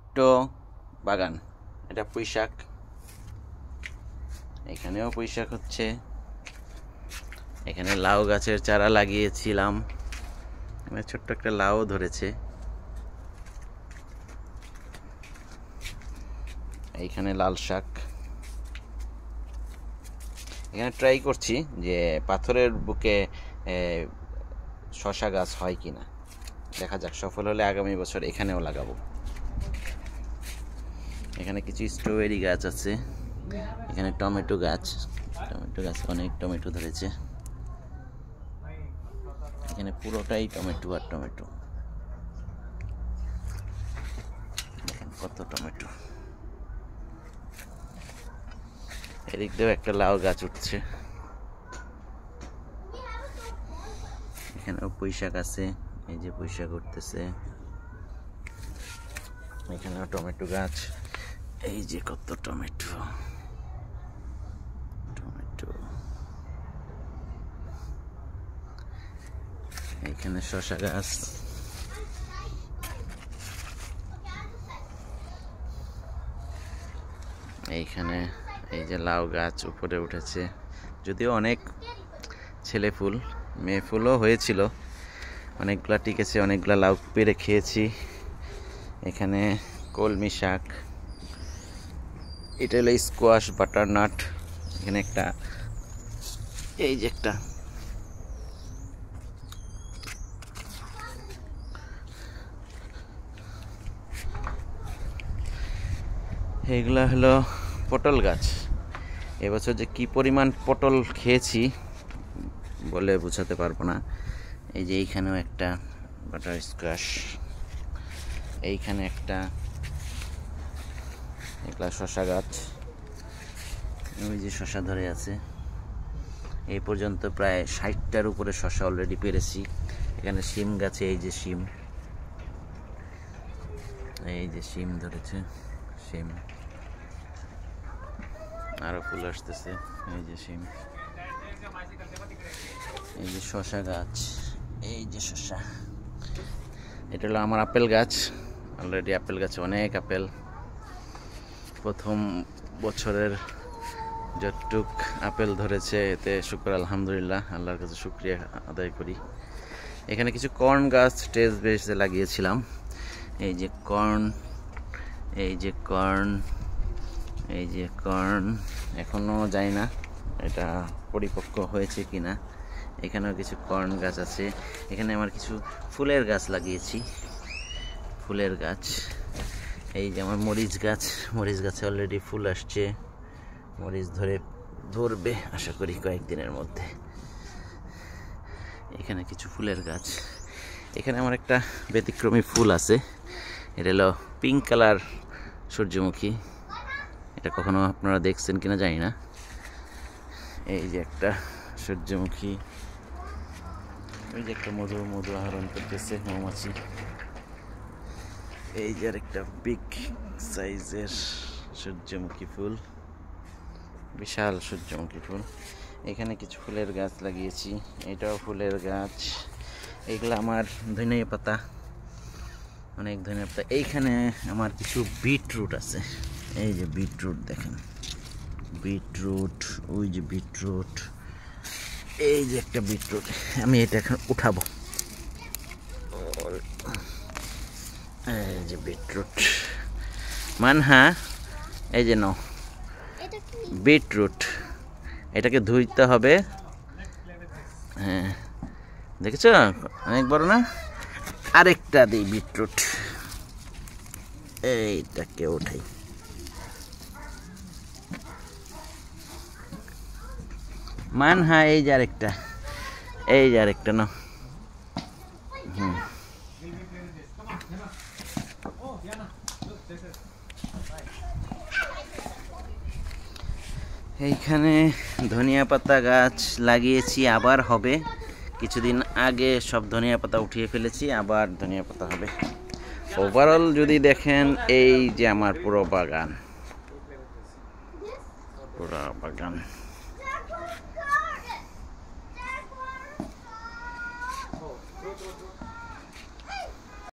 ছোট্ট বাগান। এটা পুঁইশাক, এখানেও পুঁইশাক হচ্ছে। এখানে লাউ গাছের চারা লাগিয়েছিলাম, এখানে ছোট্ট একটা লাউ ধরেছে। এইখানে লাল শাক। এখানে ট্রাই করছি যে পাথরের বুকে শশা গাছ হয় কিনা, দেখা যাক। সফল হলে আগামী বছর এখানেও লাগাবো। এখানে কিছু স্ট্রবেরি গাছ আছে। এখানে টমেটো গাছ, অনেক টমেটো ধরেছে। এখানে পুরোটাই টমেটো আর টমেটো, দেখেন কত টমেটো। এদিক দিয়েও একটা লাউ গাছ উঠছে। এখানেও পুঁইশাক আছে, এই যে পুঁইশাক উঠতেছে। এখানেও টমেটো গাছ, এই যে কত টমেটো। এখানে শসা গাছ, এইখানে এই যে লাউ গাছ উপরে উঠেছে। যদিও অনেক ছেলে ফুল, মেয়ে ফুলও হয়েছিল, অনেকগুলা টিকেছে, অনেকগুলা লাউ পেরে খেয়েছি। এখানে কলমি শাক, এটা হলো স্কোয়াশ বাটারনাট। এখানে একটা, এই যে একটা, এগুলা হলো পটল গাছ। এবছর যে কি পরিমাণ পটল খেয়েছি বলে বোঝাতে পারবো না। এই যে এইখানেও একটা বাটার স্কোয়াশ, এইখানে একটা, এগুলা শসা গাছ। ওই যে শসা ধরে আছে। এই পর্যন্ত প্রায় 60টার উপরে শসা অলরেডি পেরেছি। এখানে শিম গাছে, এই যে শিম, এই যে শিম ধরেছে, শিম আরো ফুল আসতেছে। এই যে শিম, এই যে শসা গাছ, এই যে শসা। এটা হলো আমার আপেল গাছ। অলরেডি আপেল গাছে অনেক আপেল। প্রথম বছরের যতটুক আপেল ধরেছে এতে শুকর আলহামদুলিল্লাহ, আল্লাহর কাছে শুকরিয়া আদায় করি। এখানে কিছু কর্ন গাছ টেরেস বেসে লাগিয়েছিলাম। এই যে কর্ন, এই যে কর্ন, এই যে কর্ন। এখনো জানি না এটা পরিপক্ক হয়েছে কিনা। এখানেও কিছু কর্ন গাছ আছে। এখানে আমার কিছু ফুলের গাছ লাগিয়েছি, ফুলের গাছ। এই যে আমার মরিচ গাছ, মরিচ গাছে অলরেডি ফুল আসছে। মরিচ ধরবে আশা করি কয়েকদিনের মধ্যে। এখানে কিছু ফুলের গাছ। এখানে আমার একটা ব্যতিক্রমী ফুল আছে, এটা হলো পিঙ্ক কালার সূর্যমুখী। এটা কখনো আপনারা দেখছেন কিনা জানি না। এই যে একটা সূর্যমুখী, এই যে একটা মধু আহরণ করতেছে মৌমাছি। এই যে আরেকটা বিগ সাইজের সূর্যমুখী ফুল, বিশাল সূর্যমুখী ফুল। এখানে কিছু ফুলের গাছ লাগিয়েছি, এটাও ফুলের গাছ। এগুলো আমার ধনিয়া পাতা, অনেক ধনিয়া পাতা। এইখানে আমার কিছু বিটরুট আছে, এই যে বিটরুট দেখেন, বিটরুট, ওই যে বিটরুট, এই যে একটা বিটরুট। আমি এটা এখন উঠাবো। এই যে বিটরুট, মানহা, এই যে নাও বিটরুট। এটাকে ধুইতে হবে। হ্যাঁ দেখেছ, অনেক বড় না? আরেকটা দিই বিটরুট, এইটাকে উঠাই। মানহা, এই যে আরেকটা, এই যে আরেকটা নাও। এইখানে ধনিয়া পাতা গাছ লাগিয়েছি, আবার হবে। কিছুদিন আগে সব ধনিয়া পাতা উঠিয়ে ফেলেছি, আবার ধনিয়া পাতা হবে। ওভারঅল যদি দেখেন, এই যে আমার পুরো বাগান, পুরো বাগান।